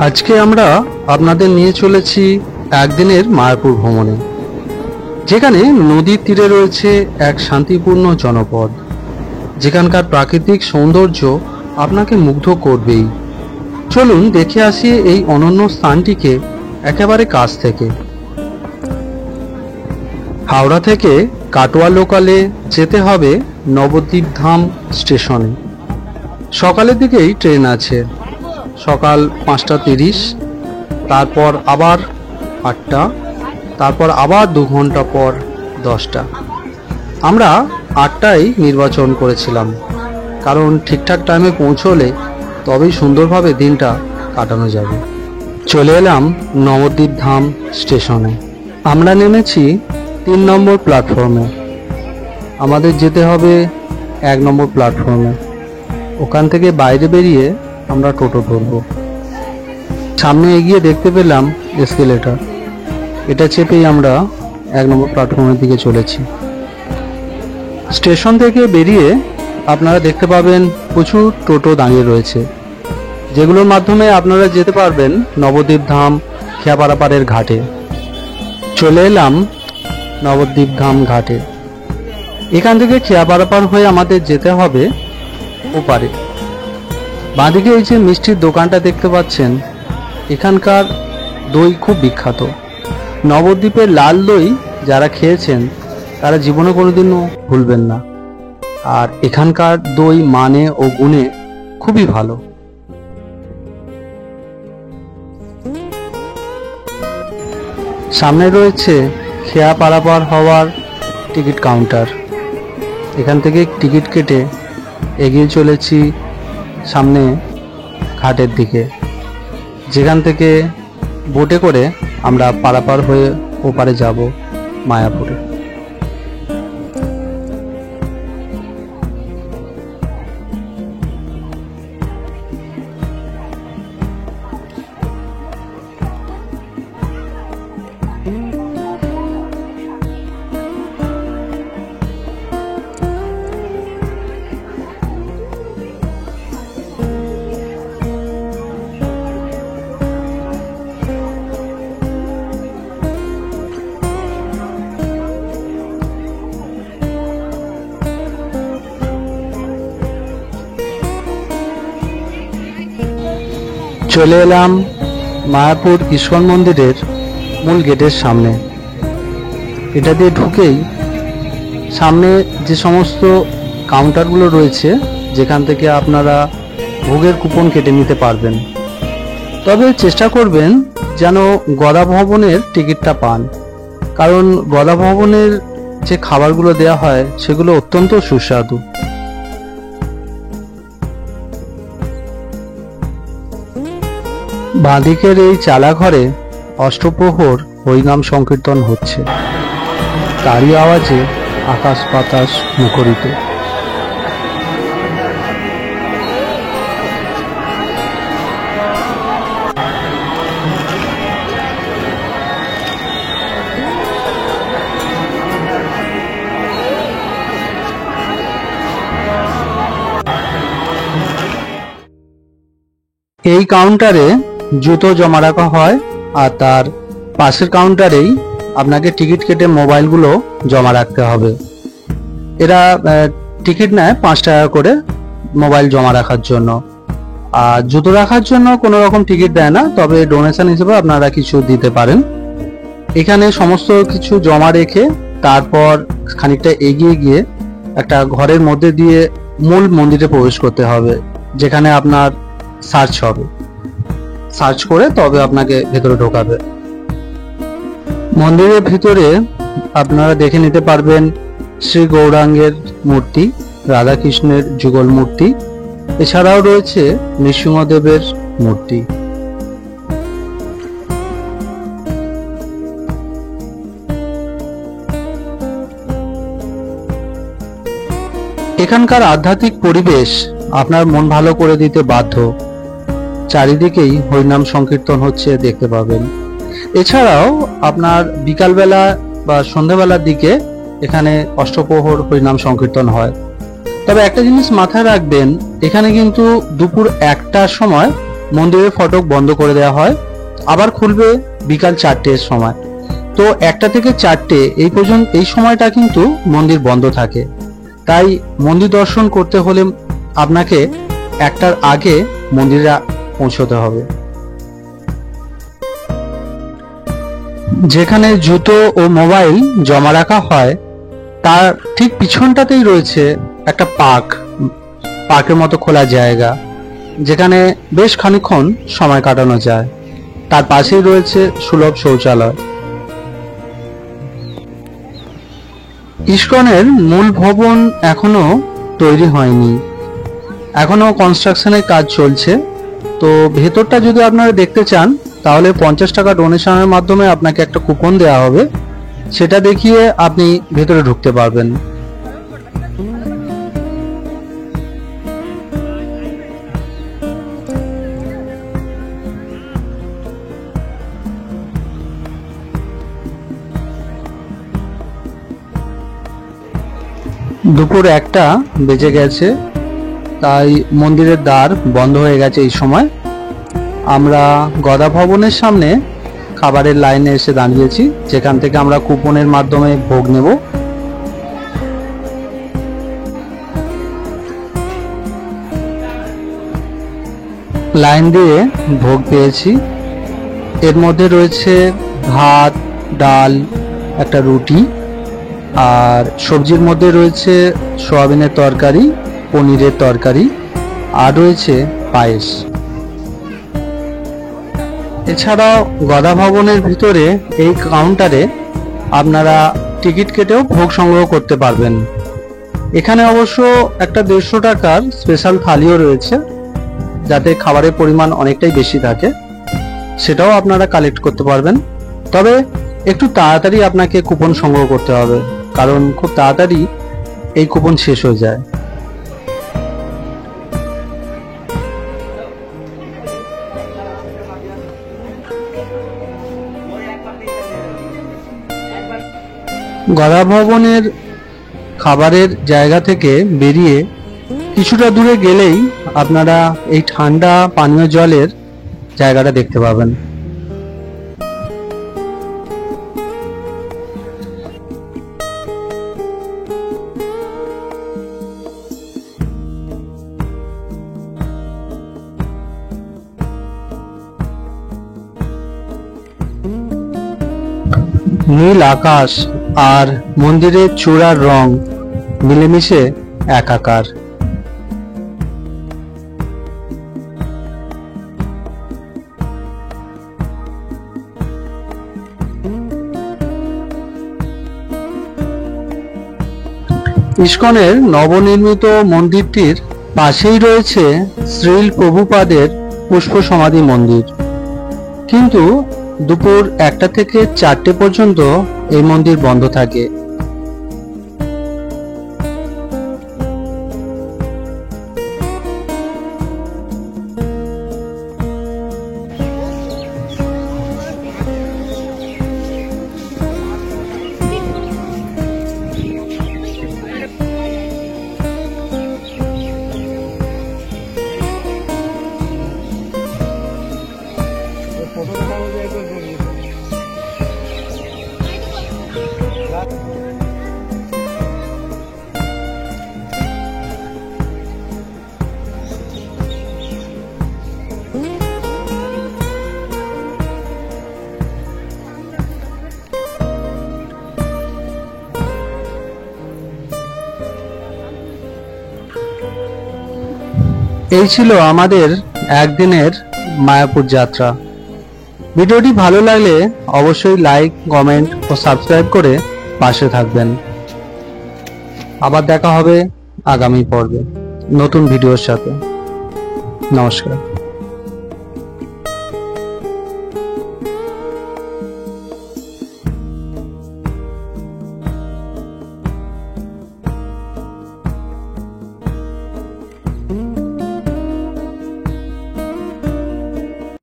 আজকে আমরা আপনাদের নিয়ে চলেছি একদিনের মায়াপুর ভ্রমণে, যেখানে নদীর তীরে রয়েছে এক শান্তিপূর্ণ জনপদ, যেখানকার প্রাকৃতিক সৌন্দর্য আপনাকে মুগ্ধ করবেই। চলুন দেখে আসি এই অনন্য স্থানটিকে একেবারে কাছ থেকে। হাওড়া থেকে কাটোয়া লোকালে যেতে হবে নবদ্বীপ ধাম স্টেশনে। সকালের দিকেই ট্রেন আছে, সকাল 5:30, তারপর আবার 8টা, তারপর আবার 2 ঘন্টা পর 10টা। আমরা 8টায় নির্বাচন করেছিলাম, কারণ ঠিকঠাক টাইমে পৌঁছলে তবেই সুন্দরভাবে দিনটা কাটানো যাবে। চলে এলাম নবদ্বীপ ধাম স্টেশনে। আমরা নেমেছি 3 নম্বর প্ল্যাটফর্মে। আমাদের যেতে হবে 1 নম্বর প্ল্যাটফর্মে। ওখান থেকে বাইরে বেরিয়ে আমরা টোটো ধরব। সামনে এগিয়ে দেখতে পেলাম এসকেলেটর, এটা চেপেই আমরা 1 নম্বর প্ল্যাটফর্মের দিকে চলেছি। স্টেশন থেকে বেরিয়ে আপনারা দেখতে পাবেন প্রচুর টোটো দাঁড়িয়ে রয়েছে, যেগুলোর মাধ্যমে আপনারা যেতে পারবেন নবদ্বীপ ধাম খেয়াপাড়াপাড়ের ঘাটে। চলে এলাম নবদ্বীপ ধাম ঘাটে। এখান থেকে খেয়াপাড়াপাড় হয়ে আমাদের যেতে হবে ওপারে। বাঁদিকে এই যে মিষ্টির দোকানটা দেখতে পাচ্ছেন, এখানকার দই খুব বিখ্যাত। নবদ্বীপের লাল দই যারা খেয়েছেন তারা জীবনে কোনোদিনও ভুলবেন না। আর এখানকার দই মানে ও গুণে খুবই ভালো। সামনে রয়েছে খেয়া পারাপার হওয়ার টিকিট কাউন্টার। এখান থেকে টিকিট কেটে এগিয়ে চলেছি সামনে ঘাটের দিকে, যেখান থেকে বোটে করে আমরা পারাপার হয়ে ওপারে যাব মায়াপুরে। চলে এলাম মায়াপুর ইস্কন মন্দিরের মূল গেটের সামনে। এটা দিয়ে ঢুকেই সামনে যে সমস্ত কাউন্টারগুলো রয়েছে, যেখান থেকে আপনারা ভোগের কুপন কেটে নিতে পারবেন। তবে চেষ্টা করবেন যেন গদা ভবনের টিকিটটা পান, কারণ গদা ভবনের যে খাবারগুলো দেওয়া হয় সেগুলো অত্যন্ত সুস্বাদু। বাঁদিকের এই চালাঘরে অষ্টপ্রহর হরিনাম সংকীর্তন হচ্ছে, তারই আওয়াজে আকাশ বাতাস মুখরিত। এই কাউন্টারে জুতো জমা রাখা হয়, আর তার পাশের কাউন্টারেই আপনাকে টিকিট কেটে মোবাইলগুলো জমা রাখতে হবে। এরা টিকিট নেয় 5 টাকা করে মোবাইল জমা রাখার জন্য। আর জুতো রাখার জন্য কোনো রকম টিকিট দেয় না, তবে ডোনেশন হিসেবে আপনারা কিছু দিতে পারেন। এখানে সমস্ত কিছু জমা রেখে তারপর খানিকটা এগিয়ে গিয়ে একটা ঘরের মধ্যে দিয়ে মূল মন্দিরে প্রবেশ করতে হবে, যেখানে আপনার সার্চ হবে। সার্চ করে তবে আপনাকে ভেতরে ঢোকাবে। মন্দিরের ভিতরে আপনারা দেখে নিতে পারবেন শ্রী গৌরাঙ্গের মূর্তি, রাধাকৃষ্ণের যুগল মূর্তি, এছাড়াও রয়েছে নৃসিংহদেবের মূর্তি। এখানকার আধ্যাত্মিক পরিবেশ আপনার মন ভালো করে দিতে বাধ্য। চারিদিকেই হরিনাম সংকীর্তন হচ্ছে দেখতে পাবেন। এছাড়াও আপনার বিকালবেলা বা সন্ধ্যাবেলার দিকে এখানে অষ্টপ্রহর হরিনাম সংকীর্তন হয়। তবে একটা জিনিস মাথায় রাখবেন, এখানে কিন্তু দুপুর 1টার সময় মন্দিরের ফটক বন্ধ করে দেওয়া হয়, আবার খুলবে বিকাল 4টের সময়। তো 1টা থেকে 4টে এই সময়টা কিন্তু মন্দির বন্ধ থাকে। তাই মন্দির দর্শন করতে হলে আপনাকে 1টার আগে মন্দিরে পৌঁছতে হবে। যেখানে জুতো ও মোবাইল জমা রাখা হয় তার ঠিক পিছনটাতেই রয়েছে একটা পার্কের মতো খোলা জায়গা, যেখানে বেশ খানিকক্ষণ সময় কাটানো যায়। তার পাশেই রয়েছে সুলভ শৌচালয়। ইস্কনের মূল ভবন এখনো তৈরি হয়নি, এখনো কনস্ট্রাকশনের কাজ চলছে। তো ভেতরটা যদি আপনারা দেখতে চান তাহলে 50 টাকা ডোনেশনের মাধ্যমে আপনাকে একটা কুপন দেওয়া হবে, সেটা দেখিয়ে আপনি ভেতরে ঢুকতে পারবেন। দুপুর 1টা বেজে গেছে, তাই মন্দিরের দ্বার বন্ধ হয়ে গেছে। এই সময় আমরা গদা ভবনের সামনে খাবারের লাইনে এসে দাঁড়িয়েছি, যেখান থেকে আমরা কুপনের মাধ্যমে ভোগ নেব। লাইন দিয়ে ভোগ পেয়েছি। এর মধ্যে রয়েছে ভাত, ডাল, একটা রুটি, আর সবজির মধ্যে রয়েছে সয়াবিনের তরকারি, পনিরের তরকারি, আর রয়েছে পায়েস। এছাড়াও গদা ভবনের ভিতরে এই কাউন্টারে আপনারা টিকিট কেটেও ভোগ সংগ্রহ করতে পারবেন। এখানে অবশ্য একটা 150 টাকার স্পেশাল থালিও রয়েছে, যাতে খাবারের পরিমাণ অনেকটাই বেশি থাকে, সেটাও আপনারা কালেক্ট করতে পারবেন। তবে একটু তাড়াতাড়ি আপনাকে কুপন সংগ্রহ করতে হবে, কারণ খুব তাড়াতাড়ি এই কুপন শেষ হয়ে যায়। গদা ভবনের খাবারের জায়গা থেকে বেরিয়ে কিছুটা দূরে গেলেই আপনারা এই ঠান্ডা পানীয় জলের জায়গাটা দেখতে পাবেন। নীল আকাশ আর মন্দিরের চূড়ার রং মিলেমিশে একাকার। ইস্কনের নবনির্মিত মন্দিরটির পাশেই রয়েছে শ্রীল প্রভুপাদের পুষ্প সমাধি মন্দির, কিন্তু দুপুর 1টা থেকে 4টে পর্যন্ত এই মন্দির বন্ধ থাকে। এই ছিল আমাদের একদিনের মায়াপুর যাত্রা। ভিডিওটি ভালো লাগলে অবশ্যই লাইক, কমেন্ট ও সাবস্ক্রাইব করে পাশে থাকবেন। আবার দেখা হবে আগামী পর্বে নতুন ভিডিওর সাথে। নমস্কার।